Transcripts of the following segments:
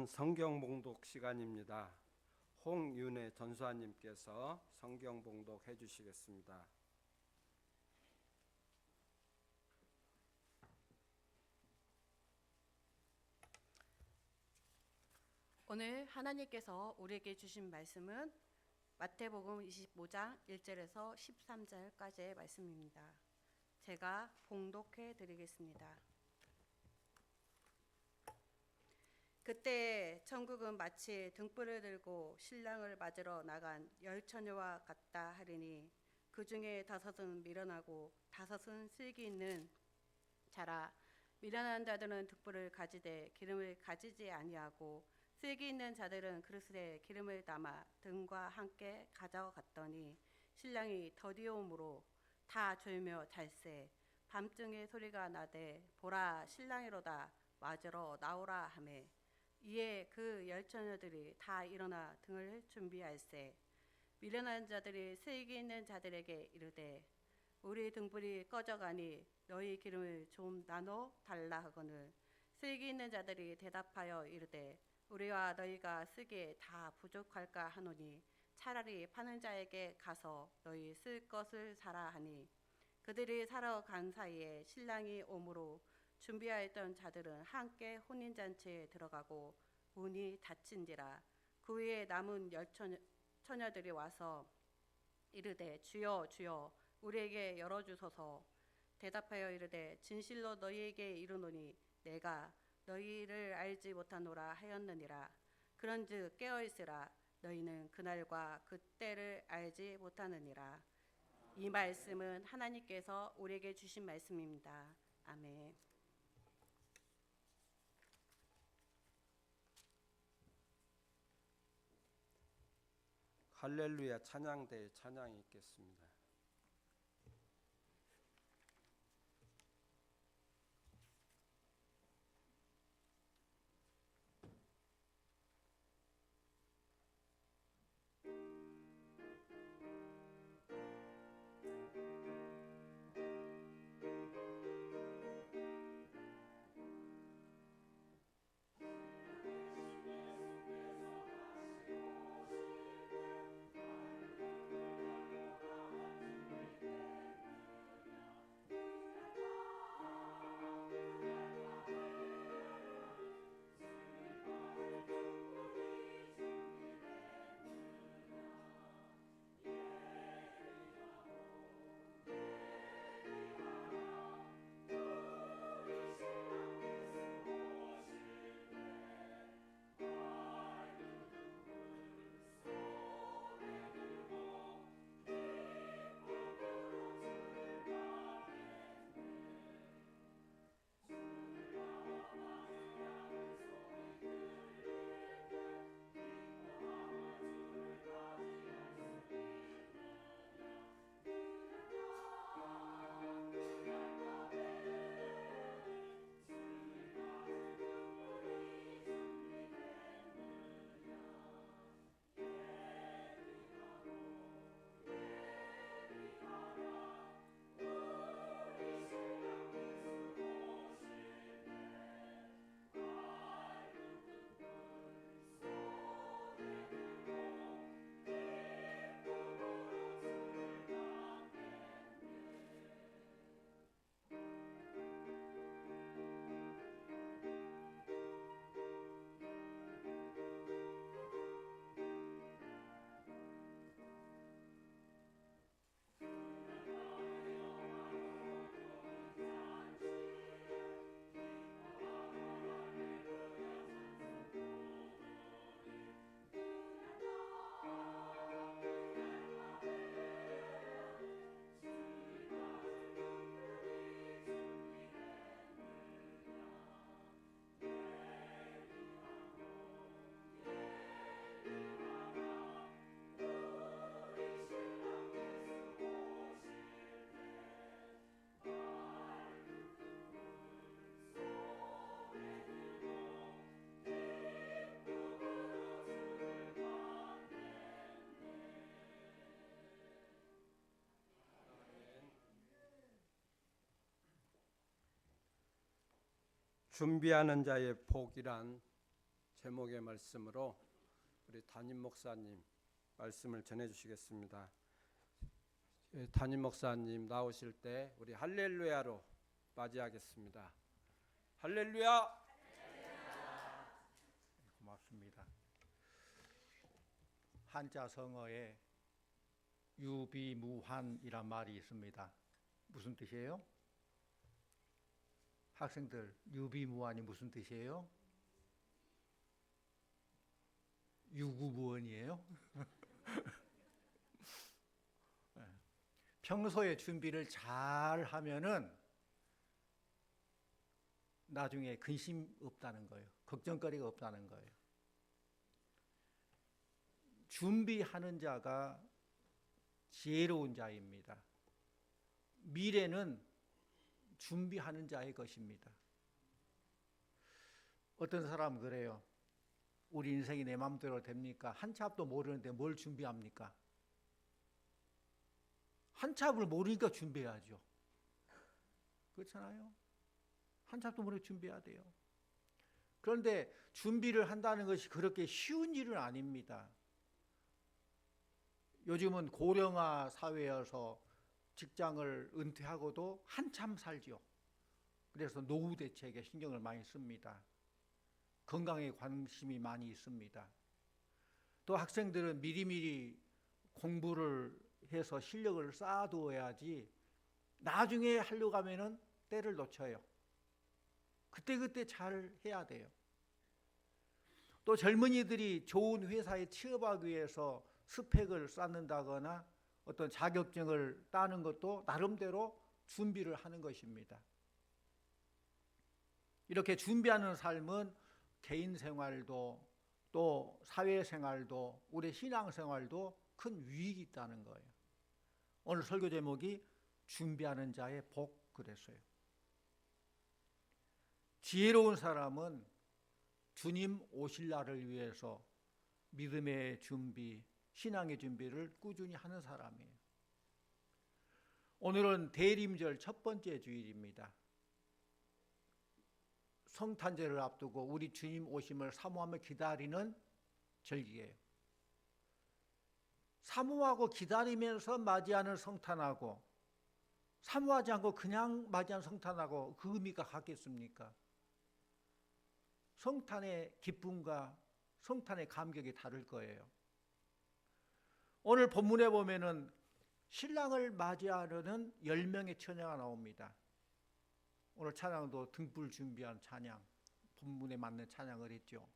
이번은 성경 봉독 시간입니다. 홍윤혜 전수아님께서 성경 봉독해 주시겠습니다. 오늘 하나님께서 우리에게 주신 말씀은 마태복음 25장 1절에서 13절까지의 말씀입니다. 제가 봉독해 드리겠습니다. 그때 천국은 마치 등불을 들고 신랑을 맞으러 나간 10처녀와 같다 하리니 그 중에 5은 미련하고 5은 슬기 있는 자라. 미련한 자들은 등불을 가지되 기름을 가지지 아니하고 슬기 있는 자들은 그릇에 기름을 담아 등과 함께 가져갔더니 신랑이 더디오므로 다 졸며 잘세. 밤중에 소리가 나되 보라 신랑이로다 맞으러 나오라 하매 이에 그 10처녀들이 다 일어나 등을 준비할세. 미련한 자들이 슬기 있는 자들에게 이르되 우리 등불이 꺼져가니 너희 기름을 좀 나눠 달라 하거늘 슬기 있는 자들이 대답하여 이르되 우리와 너희가 쓰기에 다 부족할까 하노니 차라리 파는 자에게 가서 너희 쓸 것을 사라 하니 그들이 사러 간 사이에 신랑이 오므로 준비하였던 자들은 함께 혼인잔치에 들어가고 문이 닫힌지라. 그 위에 남은 10처녀들이 와서 이르되 주여 주여 우리에게 열어주소서. 대답하여 이르되 진실로 너희에게 이르노니 내가 너희를 알지 못하노라 하였느니라. 그런즉 깨어있으라. 너희는 그날과 그때를 알지 못하느니라. 이 말씀은 하나님께서 우리에게 주신 말씀입니다. 아멘. 할렐루야 찬양대의 찬양이 있겠습니다. 준비하는 자의 복이란 제목의 말씀으로 우리 담임 목사님 말씀을 전해 주시겠습니다. 담임 목사님 나오실 때 우리 할렐루야로 맞이하겠습니다. 할렐루야! 고맙습니다. 한자 성어에 유비무환이란 말이 있습니다. 무슨 뜻이에요? 학생들, 유비무환이 무슨 뜻이에요? 유구무원이에요? 평소에 준비를 잘 하면은 나중에 근심 없다는 거예요. 걱정거리가 없다는 거예요. 준비하는 자가 지혜로운 자입니다. 미래는 준비하는 자의 것입니다. 어떤 사람은 그래요. 우리 인생이 내 마음대로 됩니까? 한치 앞도 모르는데 뭘 준비합니까? 한치 앞을 모르니까 준비해야죠. 그렇잖아요. 한치 앞도 모르니까 준비해야 돼요. 그런데 준비를 한다는 것이 그렇게 쉬운 일은 아닙니다. 요즘은 고령화 사회여서 직장을 은퇴하고도 한참 살죠. 그래서 노후 대책에 신경을 많이 씁니다. 건강에 관심이 많이 있습니다. 또 학생들은 미리미리 공부를 해서 실력을 쌓아두어야지 나중에 하려고 하면은 때를 놓쳐요. 그때그때 잘 해야 돼요. 또 젊은이들이 좋은 회사에 취업하기 위해서 스펙을 쌓는다거나 어떤 자격증을 따는 것도 나름대로 준비를 하는 것입니다. 이렇게 준비하는 삶은 개인 생활도 또 사회 생활도 우리 신앙 생활도 큰 유익이 있다는 거예요. 오늘 설교 제목이 준비하는 자의 복 그랬어요. 지혜로운 사람은 주님 오실 날을 위해서 믿음의 준비, 신앙의 준비를 꾸준히 하는 사람이에요. 오늘은 대림절 첫 번째 주일입니다. 성탄절을 앞두고 우리 주님 오심을 사모하며 기다리는 절기예요. 사모하고 기다리면서 맞이하는 성탄하고 사모하지 않고 그냥 맞이하는 성탄하고 그 의미가 같겠습니까? 성탄의 기쁨과 성탄의 감격이 다를 거예요. 오늘 본문에 보면은 신랑을 맞이하려는 10명의 처녀가 나옵니다. 오늘 찬양도 등불 준비한 찬양, 본문에 맞는 찬양을 했죠.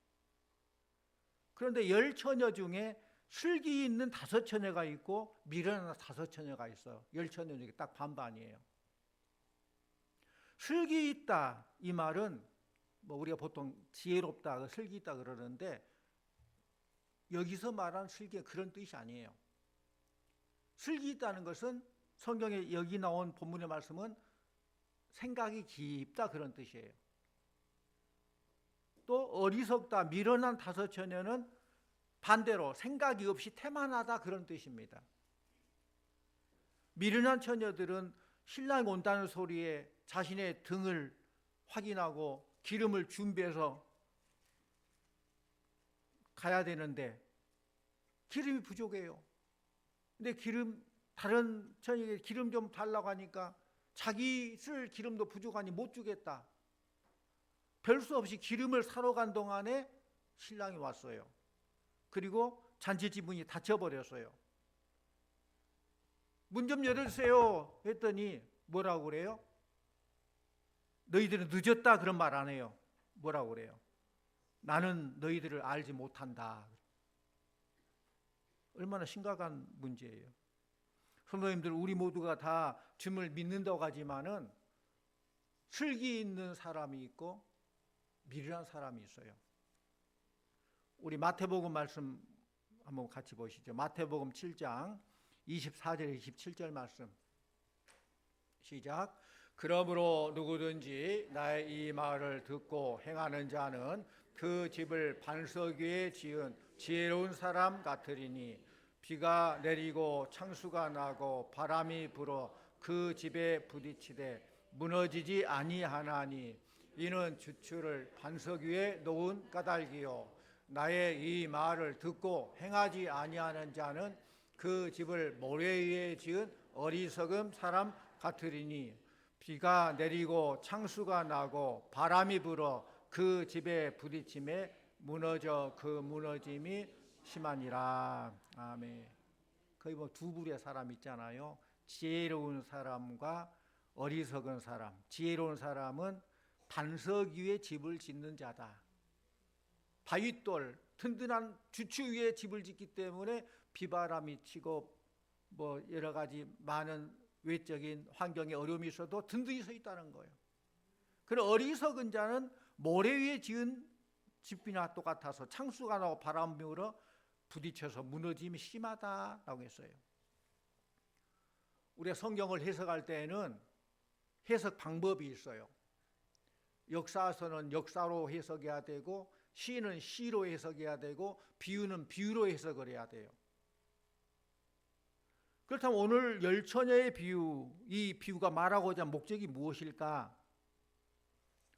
그런데 10처녀 중에 슬기 있는 5처녀가 있고 미련한 5처녀가 있어요. 10처녀 중에 딱 반반이에요. 슬기 있다 이 말은 뭐 우리가 보통 지혜롭다, 슬기 있다 그러는데 여기서 말한 슬기가 그런 뜻이 아니에요. 슬기 있다는 것은 성경에 여기 나온 본문의 말씀은 생각이 깊다 그런 뜻이에요. 또 어리석다, 미련한 5처녀는 반대로 생각이 없이 태만하다 그런 뜻입니다. 미련한 처녀들은 신랑이 온다는 소리에 자신의 등을 확인하고 기름을 준비해서 가야 되는데 기름이 부족해요. 근데 다른 처녀에게 기름 좀 달라고 하니까 자기 쓸 기름도 부족하니 못 주겠다. 별 수 없이 기름을 사러 간 동안에 신랑이 왔어요. 그리고 잔치집 문이 닫혀버렸어요. 문 좀 열어주세요 했더니 뭐라고 그래요? 너희들은 늦었다 그런 말 안 해요. 뭐라고 그래요? 나는 너희들을 알지 못한다. 얼마나 심각한 문제예요. 성도님들, 우리 모두가 다 주님을 믿는다고 하지만은 슬기 있는 사람이 있고 미련한 사람이 있어요. 우리 마태복음 말씀 한번 같이 보시죠. 마태복음 7장 24절 27절 말씀 시작. 그러므로 누구든지 나의 이 말을 듣고 행하는 자는 그 집을 반석 위에 지은 지혜로운 사람 같으리니 비가 내리고 창수가 나고 바람이 불어 그 집에 부딪히되 무너지지 아니하나니 이는 주추를 반석 위에 놓은 까닭이요 나의 이 말을 듣고 행하지 아니하는 자는 그 집을 모래 위에 지은 어리석은 사람 같으리니 비가 내리고 창수가 나고 바람이 불어 그 집에 부딪힘에 무너져 그 무너짐이 심하니라. 아멘. 거의 뭐 두 부류의 사람 있잖아요. 지혜로운 사람과 어리석은 사람. 지혜로운 사람은 반석 위에 집을 짓는 자다. 바윗돌 튼튼한 주추 위에 집을 짓기 때문에 비바람이 치고 뭐 여러 가지 많은 외적인 환경에 어려움이 있어도 든든히 서 있다는 거예요. 그런 어리석은 자는 모래 위에 지은 집이나 똑같아서 창수가 나고 바람 불어 부딪혀서 무너짐이 심하다라고 했어요. 우리가 성경을 해석할 때에는 해석 방법이 있어요. 역사서는 역사로 해석해야 되고 시는 시로 해석해야 되고 비유는 비유로 해석을 해야 돼요. 그렇다면 오늘 열처녀의 비유, 이 비유가 말하고자 하는 목적이 무엇일까?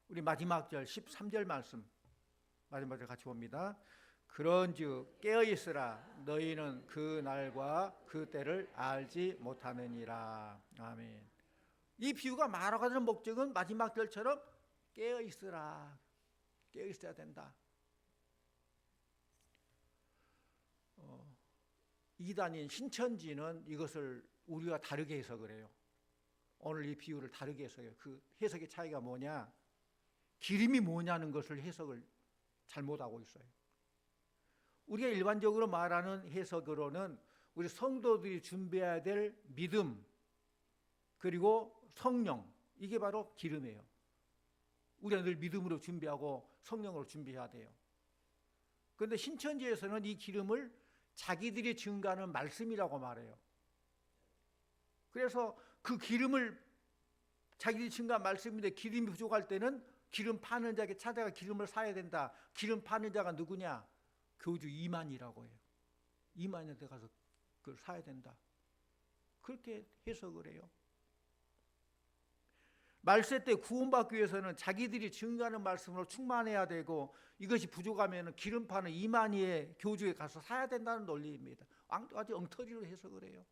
우리 마지막 절 13절 말씀 마지막 절 같이 봅니다. 그런즉 깨어있으라 너희는 그 날과 그 때를 알지 못하느니라. 아멘. 이 비유가 말하고자 하는 목적은 마지막 절처럼 깨어있으라. 깨어있어야 된다. 이단인 신천지는 이것을 우리와 다르게 해석을 해요. 오늘 이 비유를 다르게 해석해요. 그 해석의 차이가 뭐냐? 기름이 뭐냐는 것을 해석을 잘못하고 있어요. 우리가 일반적으로 말하는 해석으로는 우리 성도들이 준비해야 될 믿음 그리고 성령, 이게 바로 기름이에요. 우리가 늘 믿음으로 준비하고 성령으로 준비해야 돼요. 그런데 신천지에서는 이 기름을 자기들이 증거하는 말씀이라고 말해요. 그래서 그 기름을 자기들이 증거한 말씀인데 기름이 부족할 때는 기름 파는 자에게 찾아가 기름을 사야 된다. 기름 파는 자가 누구냐? 교주 이만이라고 해요. 이만한테 가서 그걸 사야 된다. 그렇게 해석을 해요. 말세 때 구원받기 위해서는 자기들이 증거하는 말씀으로 충만해야 되고 이것이 부족하면 기름 파는 이만희의 교주에 가서 사야 된다는 논리입니다. 아주 엉터리로 해석을 해요.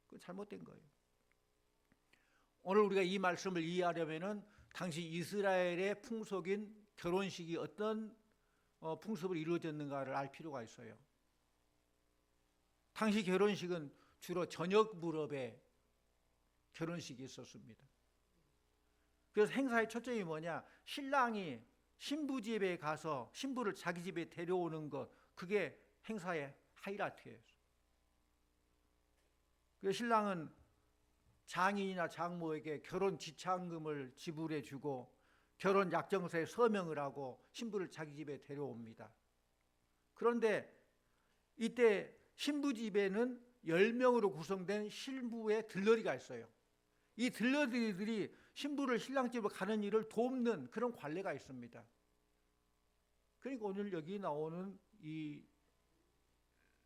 그건 잘못된 거예요. 오늘 우리가 이 말씀을 이해하려면 당시 이스라엘의 풍속인 결혼식이 어떤 풍습으로 이루어졌는가를 알 필요가 있어요. 당시 결혼식은 주로 저녁 무렵에 결혼식이 있었습니다. 그래서 행사의 초점이 뭐냐? 신랑이 신부 집에 가서 신부를 자기 집에 데려오는 것, 그게 행사의 하이라이트예요. 그래서 신랑은 장인이나 장모에게 결혼 지참금을 지불해 주고 결혼 약정서에 서명을 하고 신부를 자기 집에 데려옵니다. 그런데 이때 신부 집에는 10명으로 구성된 신부의 들러리가 있어요. 이 들러리들이 신부를 신랑 집으로 가는 일을 돕는 그런 관례가 있습니다. 그러니까 오늘 여기 나오는 이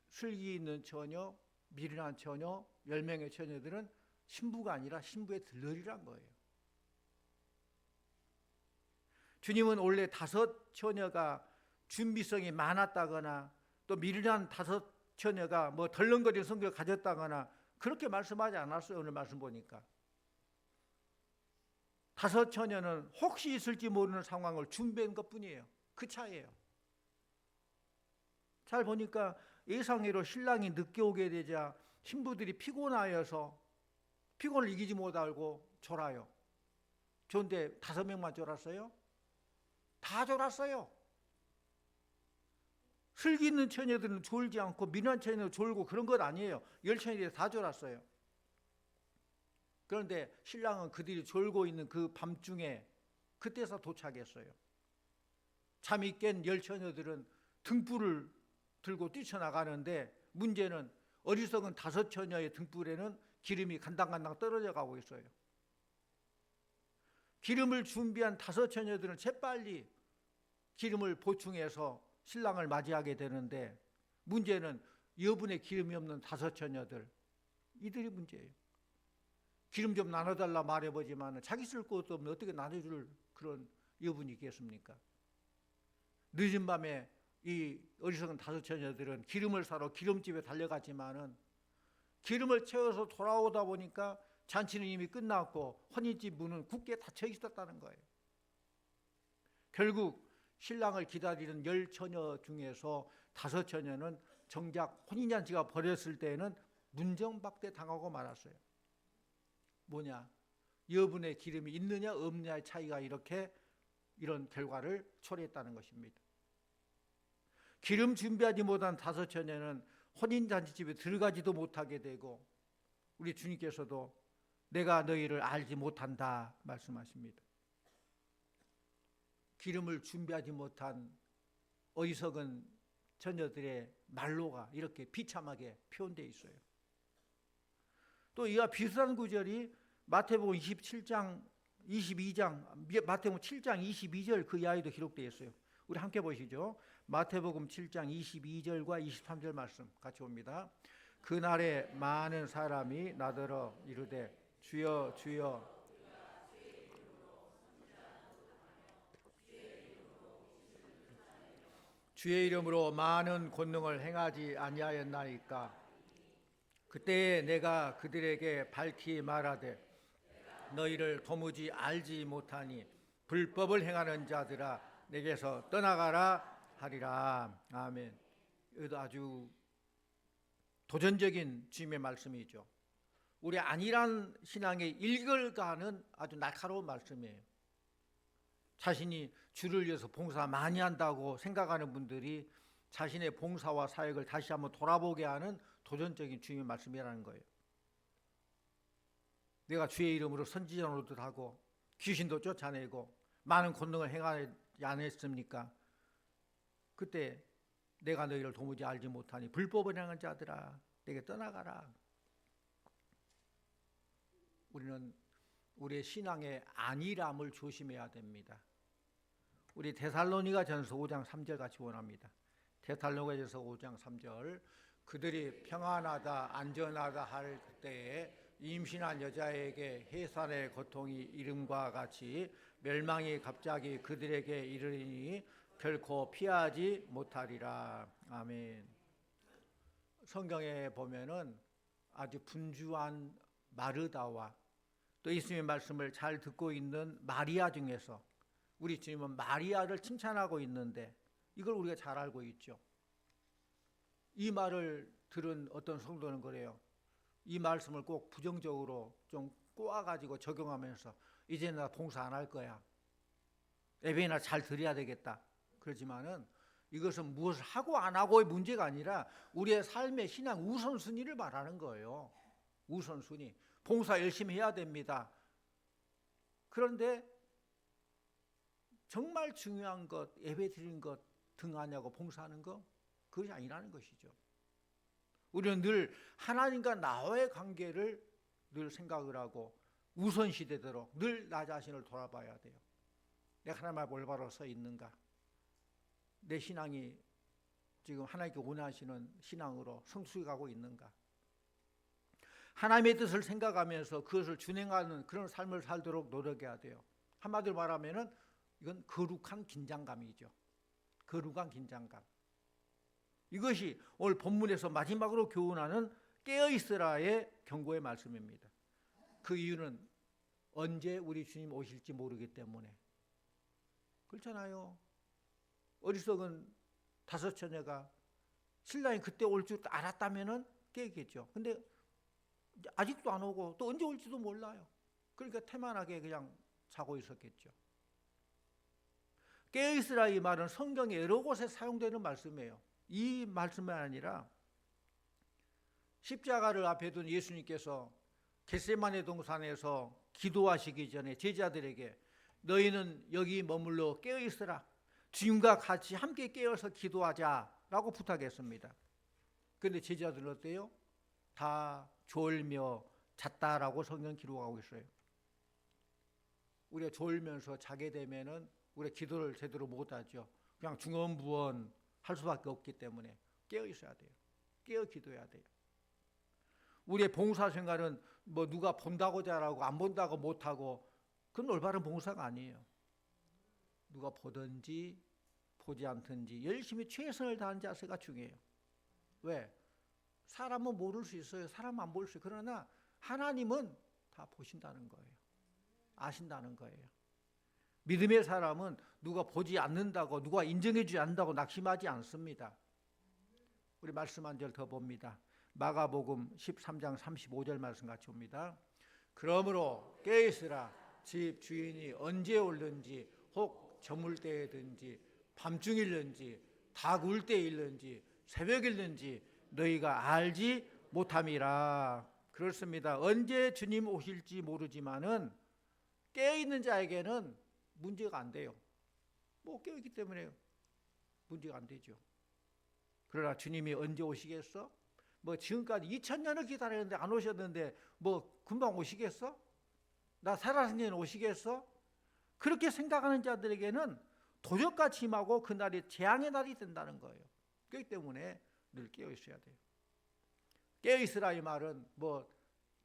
슬기 있는 처녀, 미련한 처녀, 10명의 처녀들은 신부가 아니라 신부의 들러리란 거예요. 주님은 원래 5 처녀가 준비성이 많았다거나 또 미련한 5 처녀가 뭐 덜렁거리는 성격을 가졌다거나 그렇게 말씀하지 않았어요. 오늘 말씀 보니까 5 처녀는 혹시 있을지 모르는 상황을 준비한 것뿐이에요. 그 차이예요. 잘 보니까 예상외로 신랑이 늦게 오게 되자 신부들이 피곤하여서 피곤을 이기지 못하고 졸아요. 그런데 5명만 졸았어요? 다 졸았어요. 슬기 있는 처녀들은 졸지 않고 미련한 처녀는 졸고 그런 것 아니에요. 10 처녀들이 다 졸았어요. 그런데 신랑은 그들이 졸고 있는 그 밤중에 그때서 도착했어요. 잠이 깬 10 처녀들은 등불을 들고 뛰쳐나가는데 문제는 어리석은 5 처녀의 등불에는 기름이 간당간당 떨어져 가고 있어요. 기름을 준비한 5 처녀들은 재빨리 기름을 보충해서 신랑을 맞이하게 되는데 문제는 여분의 기름이 없는 5 처녀들, 이들이 문제예요. 기름 좀 나눠달라 말해보지만 자기 쓸 것도 없는데 어떻게 나눠줄 그런 여분이 있겠습니까? 늦은 밤에 이 어리석은 다섯 처녀들은 기름을 사러 기름집에 달려갔지만은 기름을 채워서 돌아오다 보니까 잔치는 이미 끝났고 혼인집 문은 굳게 닫혀 있었다는 거예요. 결국 신랑을 기다리는 10처녀 중에서 5처녀는 정작 혼인잔치가 벌어졌을 때에는 문정박대 당하고 말았어요. 뭐냐? 여분의 기름이 있느냐 없느냐의 차이가 이런 결과를 초래했다는 것입니다. 기름 준비하지 못한 5처녀는 혼인잔치집에 들어가지도 못하게 되고 우리 주님께서도 내가 너희를 알지 못한다 말씀하십니다. 기름을 준비하지 못한 어리석은 처녀들의 말로가 이렇게 비참하게 표현되어 있어요. 또 이와 비슷한 구절이 마태복음 27장 22장 마태복음 7장 22절 그 이하에도 기록되어 있어요. 우리 함께 보시죠. 마태복음 7장 22절과 23절 말씀 같이 봅니다. 그날에 많은 사람이 나더러 이르되 주여 주여 주의 이름으로 많은 권능을 행하지 아니하였나이까. 그때에 내가 그들에게 밝히 말하되 너희를 도무지 알지 못하니 불법을 행하는 자들아 내게서 떠나가라 하리라. 아멘. 이것도 아주 도전적인 주님의 말씀이죠. 우리 안일한 신앙의 일걸가는 아주 날카로운 말씀이에요. 자신이 주를 위해서 봉사 많이 한다고 생각하는 분들이 자신의 봉사와 사역을 다시 한번 돌아보게 하는 도전적인 주님의 말씀이라는 거예요. 내가 주의 이름으로 선지자 노릇을 하고 귀신도 쫓아내고 많은 권능을 행하지 않았습니까? 그때 내가 너희를 도무지 알지 못하니 불법을 행한 자들아 내게 떠나가라. 우리는 우리의 신앙의 안일함을 조심해야 됩니다. 우리 데살로니가전서 5장 3절 같이 원합니다. 데살로니가전서 5장 3절 그들이 평안하다 안전하다 할 때에 임신한 여자에게 해산의 고통이 이름과 같이 멸망이 갑자기 그들에게 이르리니 결코 피하지 못하리라. 아멘. 성경에 보면은 아주 분주한 마르다와 또 예수님의 말씀을 잘 듣고 있는 마리아 중에서 우리 주님은 마리아를 칭찬하고 있는데 이걸 우리가 잘 알고 있죠. 이 말을 들은 어떤 성도는 그래요. 이 말씀을 꼭 부정적으로 좀 꼬아가지고 적용하면서 이제 나 봉사 안 할 거야. 예배나 잘 드려야 되겠다. 그렇지만은 이것은 무엇을 하고 안 하고의 문제가 아니라 우리의 삶의 신앙 우선순위를 말하는 거예요. 우선순위. 봉사 열심히 해야 됩니다. 그런데 정말 중요한 것, 예배 드리는 것, 등하냐고 봉사하는 것, 그것이 아니라는 것이죠. 우리는 늘 하나님과 나와의 관계를 늘 생각을 하고 우선시되도록 늘 나 자신을 돌아봐야 돼요. 내가 하나님 앞에 올바로 서 있는가? 내 신앙이 지금 하나님께 원하시는 신앙으로 성숙해 가고 있는가? 하나님의 뜻을 생각하면서 그것을 준행하는 그런 삶을 살도록 노력해야 돼요. 한마디로 말하면은 이건 거룩한 긴장감이죠. 거룩한 긴장감. 이것이 오늘 본문에서 마지막으로 교훈하는 깨어있으라의 경고의 말씀입니다. 그 이유는 언제 우리 주님 오실지 모르기 때문에. 그렇잖아요. 어리석은 5처녀가 신랑이 그때 올 줄 알았다면은 깨겠죠. 근데 아직도 안 오고 또 언제 올지도 몰라요. 그러니까 태만하게 그냥 자고 있었겠죠. 깨어있으라 이 말은 성경의 여러 곳에 사용되는 말씀이에요. 이 말씀만 아니라 십자가를 앞에 둔 예수님께서 겟세마네 동산에서 기도하시기 전에 제자들에게 너희는 여기 머물러 깨어있으라. 주님과 같이 함께 깨어서 기도하자라고 부탁했습니다. 그런데 제자들은 어때요? 다 졸며 잤다라고 성경 기록하고 있어요. 우리가 졸면서 자게 되면은 우리가 기도를 제대로 못하죠. 그냥 중언부언 할 수밖에 없기 때문에 깨어 있어야 돼요. 깨어 기도해야 돼요. 우리의 봉사생활은 뭐 누가 본다고 잘하고 안 본다고 못하고 그건 올바른 봉사가 아니에요. 누가 보든지 보지 않든지 열심히 최선을 다하는 자세가 중요해요. 왜? 사람은 모를 수 있어요. 사람은 안 볼 수 있어요. 그러나 하나님은 다 보신다는 거예요. 아신다는 거예요. 믿음의 사람은 누가 보지 않는다고, 누가 인정해 주지 않는다고 낙심하지 않습니다. 우리 말씀 한 절 더 봅니다. 마가복음 13장 35절 말씀 같이 봅니다. 그러므로 깨있으라. 집 주인이 언제 올는지, 혹 저물 때든지 밤중일는지 닭 울 때일는지 새벽일는지 너희가 알지 못함이라. 그렇습니다. 언제 주님 오실지 모르지만은 깨어있는 자에게는 문제가 안 돼요. 뭐 깨어있기 때문에 문제가 안 되죠. 그러나 주님이 언제 오시겠어? 뭐 지금까지 2000년을 기다렸는데 안 오셨는데 뭐 금방 오시겠어? 나 살아있는 년 오시겠어? 그렇게 생각하는 자들에게는 도적같이 임하고 그날이 재앙의 날이 된다는 거예요. 그렇기 때문에 늘 깨어 있어야 돼요. 깨어 있으라 이 말은 뭐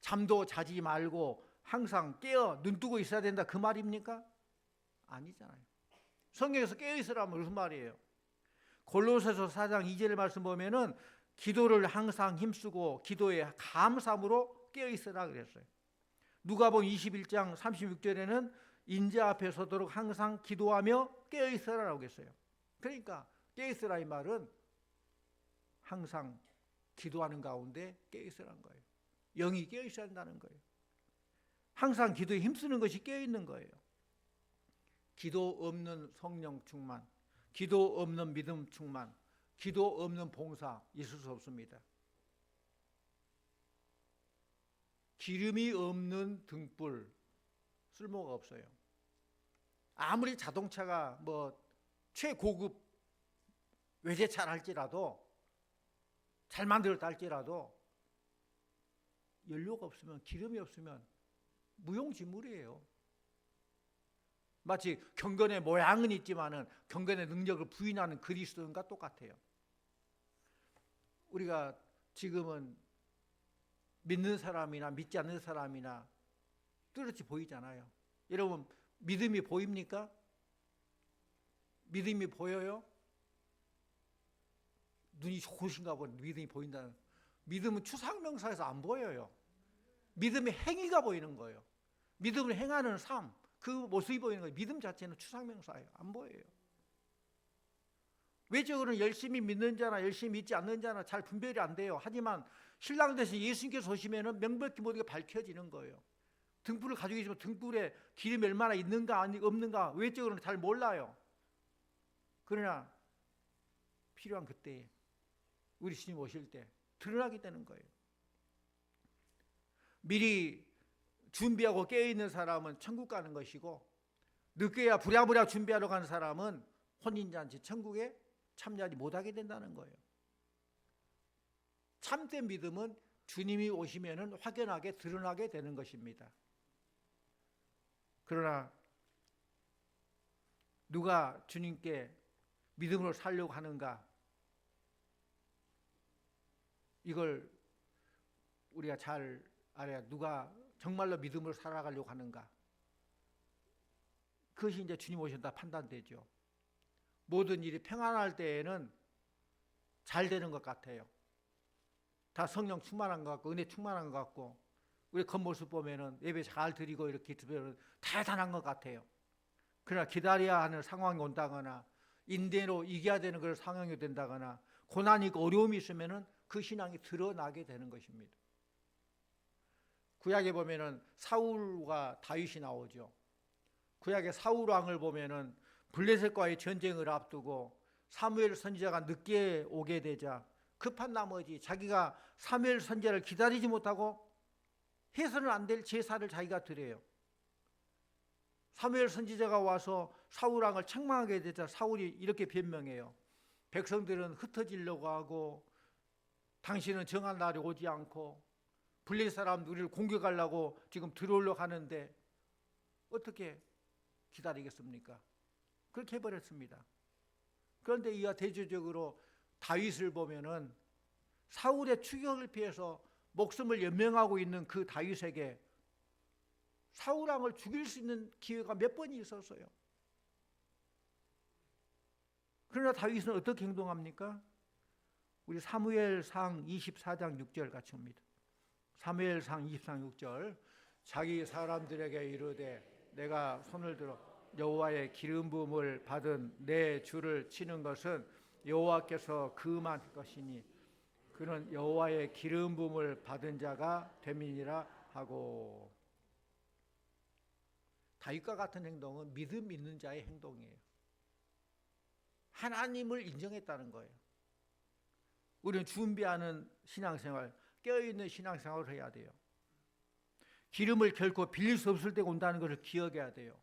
잠도 자지 말고 항상 깨어 눈 뜨고 있어야 된다 그 말입니까? 아니잖아요. 성경에서 깨어 있으라면 무슨 말이에요? 골로새서 4장 2절 말씀 보면은 기도를 항상 힘쓰고 기도에 감사함으로 깨어 있으라 그랬어요. 누가복음 21장 36절에는 인자 앞에 서도록 항상 기도하며 깨어 있으라라고 했어요. 그러니까 깨어 있으라 이 말은 항상 기도하는 가운데 깨어 있으라는 거예요. 영이 깨어 있어야 한다는 거예요. 항상 기도에 힘쓰는 것이 깨어 있는 거예요. 기도 없는 성령 충만, 기도 없는 믿음 충만, 기도 없는 봉사 있을 수 없습니다. 기름이 없는 등불 쓸모가 없어요. 아무리 자동차가 뭐 최고급 외제차를 할지라도 잘 만들었다 할지라도 연료가 없으면 기름이 없으면 무용지물이에요. 마치 경건의 모양은 있지만은 경건의 능력을 부인하는 그리스도인과 똑같아요. 우리가 지금은 믿는 사람이나 믿지 않는 사람이나 뚜렷이 보이잖아요. 여러분 믿음이 보입니까? 믿음이 보여요? 눈이 좋으신가 보네. 믿음이 보인다는. 믿음은 추상명사에서 안 보여요. 믿음의 행위가 보이는 거예요. 믿음을 행하는 삶, 그 모습이 보이는 거예요. 믿음 자체는 추상명사예요. 안 보여요. 외적으로는 열심히 믿는 자나 열심히 믿지 않는 자나 잘 분별이 안 돼요. 하지만 신랑 대신 예수님께서 오시면 명백히 모든 게 밝혀지는 거예요. 등불을 가지고 있으면 등불에 기름이 얼마나 있는가 없는가 외적으로는 잘 몰라요. 그러나 필요한 그때 우리 주님 오실 때 드러나게 되는 거예요. 미리 준비하고 깨어있는 사람은 천국 가는 것이고 늦게야 부랴부랴 준비하러 가는 사람은 혼인잔치 천국에 참여하지 못하게 된다는 거예요. 참된 믿음은 주님이 오시면은 확연하게 드러나게 되는 것입니다. 그러나 누가 주님께 믿음으로 살려고 하는가? 이걸 우리가 잘 알아야 누가 정말로 믿음으로 살아가려고 하는가? 그것이 이제 주님 오신다 판단되죠. 모든 일이 평안할 때에는 잘 되는 것 같아요. 다 성령 충만한 것 같고 은혜 충만한 것 같고 우리 겉모습 보면은 예배 잘 드리고 이렇게 드리면 대단한 것 같아요. 그러나 기다려야 하는 상황이 온다거나 인내로 이겨야 되는 그런 상황이 된다거나 고난이 있고 어려움이 있으면은 그 신앙이 드러나게 되는 것입니다. 구약에 보면은 사울과 다윗이 나오죠. 구약의 사울 왕을 보면은 블레셋과의 전쟁을 앞두고 사무엘 선지자가 늦게 오게 되자 급한 나머지 자기가 사무엘 선지자를 기다리지 못하고 해서는 안 될 제사를 자기가 드려요. 사무엘 선지자가 와서 사울 왕을 책망하게 되자 사울이 이렇게 변명해요. 백성들은 흩어지려고 하고 당신은 정한 날이 오지 않고 블레셋 사람들 우리를 공격하려고 지금 들어오려고 하는데 어떻게 기다리겠습니까? 그렇게 해버렸습니다. 그런데 이와 대조적으로 다윗을 보면은 사울의 추격을 피해서 목숨을 연명하고 있는 그 다윗에게 사울 왕을 죽일 수 있는 기회가 몇 번이 있었어요. 그러나 다윗은 어떻게 행동합니까? 우리 사무엘상 24장 6절 같이 옵니다. 사무엘상 24장 6절. 자기 사람들에게 이르되 내가 손을 들어 여호와의 기름 부음을 받은 내 주를 치는 것은 여호와께서 그만 것이니 그는 여호와의 기름 부음을 받은 자가 됨이니라 하고. 다윗과 같은 행동은 믿음 있는 자의 행동이에요. 하나님을 인정했다는 거예요. 우리는 준비하는 신앙생활, 깨어있는 신앙생활을 해야 돼요. 기름을 결코 빌릴 수 없을 때가 온다는 것을 기억해야 돼요.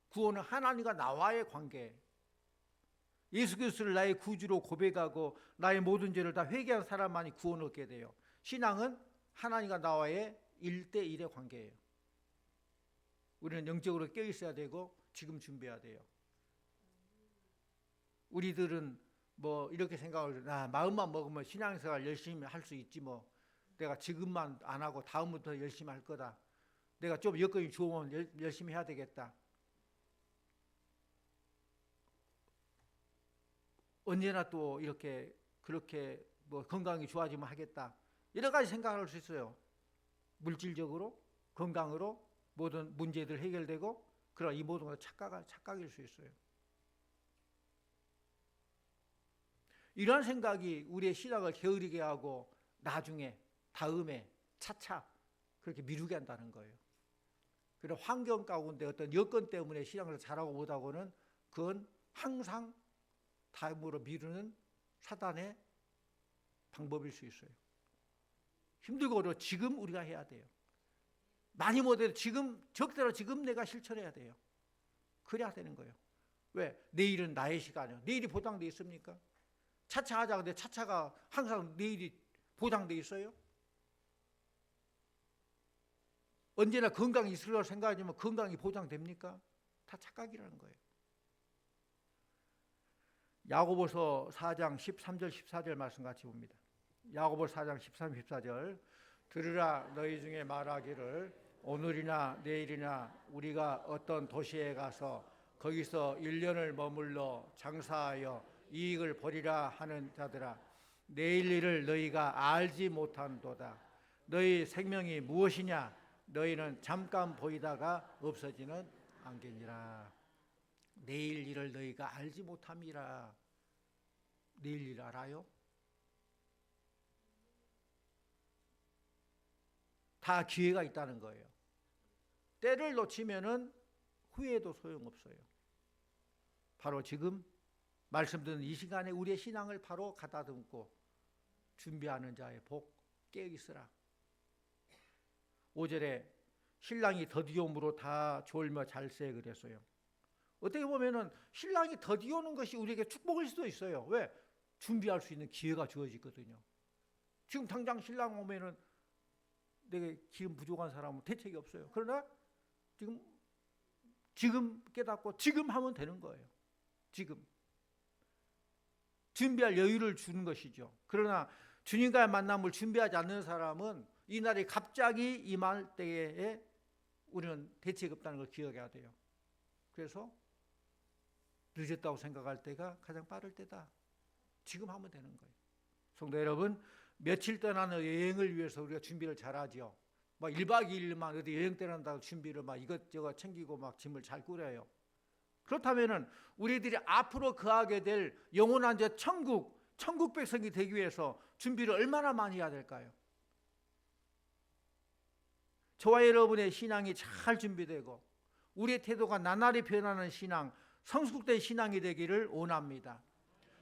구원은 하나님과 나와의 관계. 예수 그리스도를 나의 구주로 고백하고 나의 모든 죄를 다 회개한 사람만이 구원을 얻게 돼요. 신앙은 하나님과 나와의 1대1의 관계예요. 우리는 영적으로 깨어있어야 되고 지금 준비해야 돼요. 우리들은 뭐 이렇게 생각을 마음만 먹으면 신앙생활 열심히 할 수 있지 뭐. 내가 지금만 안 하고 다음부터 열심히 할 거다. 내가 좀 여건이 좋으면 열심히 해야 되겠다. 언제나 또 이렇게 그렇게 뭐 건강이 좋아지면 하겠다. 여러 가지 생각할 수 있어요. 물질적으로, 건강으로 모든 문제들 해결되고, 그러나 이 모든 것은 착각일 수 있어요. 이러한 생각이 우리의 신앙을 게으르게 하고 나중에 다음에 차차 그렇게 미루게 한다는 거예요. 그런 환경 가운데 어떤 여건 때문에 신앙을 잘하고 못하고는 그건 항상 다음으로 미루는 사단의 방법일 수 있어요. 힘들고 어려워 지금 우리가 해야 돼요. 많이 못해도 지금 적대로 지금 내가 실천해야 돼요. 그래야 되는 거예요. 왜? 내일은 나의 시간이요. 내일이 보장돼 있습니까? 차차 하자. 근데 차차가 항상 내일이 보장돼 있어요? 언제나 건강이 있을 거라고 생각하지만 건강이 보장됩니까? 다 착각이라는 거예요. 야고보서 4장 13절 14절 말씀 같이 봅니다. 야고보서 4장 13, 14절. 들으라 너희 중에 말하기를 오늘이나 내일이나 우리가 어떤 도시에 가서 거기서 1년을 머물러 장사하여 이익을 벌이라 하는 자들아, 내일 일을 너희가 알지 못한도다. 너희 생명이 무엇이냐? 너희는 잠깐 보이다가 없어지는 안개니라. 내일 일을 너희가 알지 못함이라. 내일 일 알아요? 다 기회가 있다는 거예요. 때를 놓치면은 후회도 소용없어요. 바로 지금 말씀 듣는 이 시간에 우리의 신앙을 바로 가다듬고 준비하는 자의 복 깨어있으라. 5절에 신랑이 더디옴으로 다 졸며 잘세 그랬어요. 어떻게 보면은 신랑이 더디오는 것이 우리에게 축복일 수도 있어요. 왜? 준비할 수 있는 기회가 주어지거든요. 지금 당장 신랑 오면은 내게 기름 부족한 사람은 대책이 없어요. 그러나 지금 깨닫고 지금 하면 되는 거예요. 지금 준비할 여유를 주는 것이죠. 그러나 주님과의 만남을 준비하지 않는 사람은 이 날이 갑자기 임할 때에 우리는 대책이 없다는 걸 기억해야 돼요. 그래서 늦었다고 생각할 때가 가장 빠를 때다. 지금 하면 되는 거예요. 성도 여러분, 며칠 떠나는 여행을 위해서 우리가 준비를 잘하죠. 막 1박 2일만 어디 여행 떠난다고 준비를 막 이것저것 챙기고 막 짐을 잘 꾸려요. 그렇다면은 우리들이 앞으로 거하게 될 영원한 저 천국 백성이 되기 위해서 준비를 얼마나 많이 해야 될까요? 저와 여러분의 신앙이 잘 준비되고 우리의 태도가 나날이 변하는 신앙, 성숙된 신앙이 되기를 원합니다.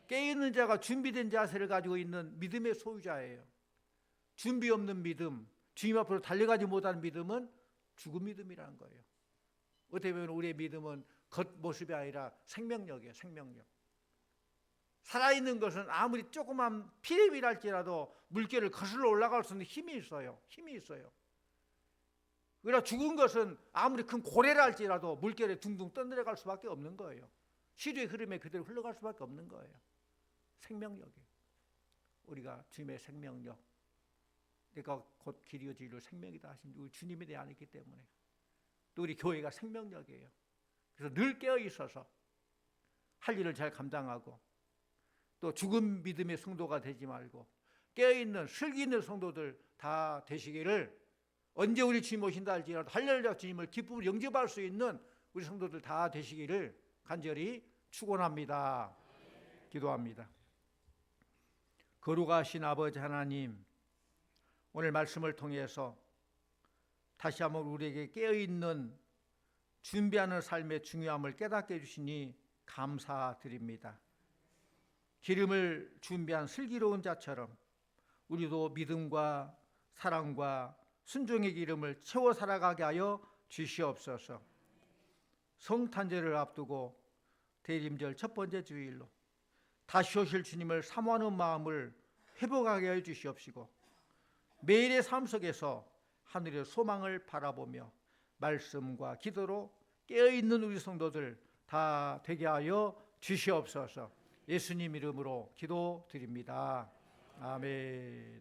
깨어있는 자가 준비된 자세를 가지고 있는 믿음의 소유자예요. 준비 없는 믿음, 주님 앞으로 달려가지 못하는 믿음은 죽은 믿음이라는 거예요. 어떻게 보면 우리의 믿음은 겉모습이 아니라 생명력이에요. 생명력. 살아있는 것은 아무리 조그만 피레미랄지라도 물결을 거슬러 올라갈 수 있는 힘이 있어요. 힘이 있어요. 그러나 죽은 것은 아무리 큰 고래라 할지라도 물결에 둥둥 떠내려갈 수밖에 없는 거예요. 시류의 흐름에 그대로 흘러갈 수밖에 없는 거예요. 생명력이에요. 우리가 주님의 생명력, 내가 곧 길이요 진리요 생명이다 하신 우리 주님에 대해 아니기 때문에 또 우리 교회가 생명력이에요. 그래서 늘 깨어 있어서 할 일을 잘 감당하고 또 죽은 믿음의 성도가 되지 말고 깨어있는 슬기 있는 성도들 다 되시기를, 언제 우리 주님 오신다 할지라도 할렐루야 주님을 기쁨으로 영접할 수 있는 우리 성도들 다 되시기를 간절히 축원합니다. 기도합니다. 거룩하신 아버지 하나님, 오늘 말씀을 통해서 다시 한번 우리에게 깨어있는 준비하는 삶의 중요함을 깨닫게 해주시니 감사드립니다. 기름을 준비한 슬기로운 자처럼 우리도 믿음과 사랑과 순종의 기름을 채워 살아가게 하여 주시옵소서. 성탄절을 앞두고 대림절 첫 번째 주일로 다시 오실 주님을 사모하는 마음을 회복하게 하여 주시옵시고, 매일의 삶 속에서 하늘의 소망을 바라보며 말씀과 기도로 깨어있는 우리 성도들 다 되게 하여 주시옵소서. 예수님 이름으로 기도드립니다. 아멘.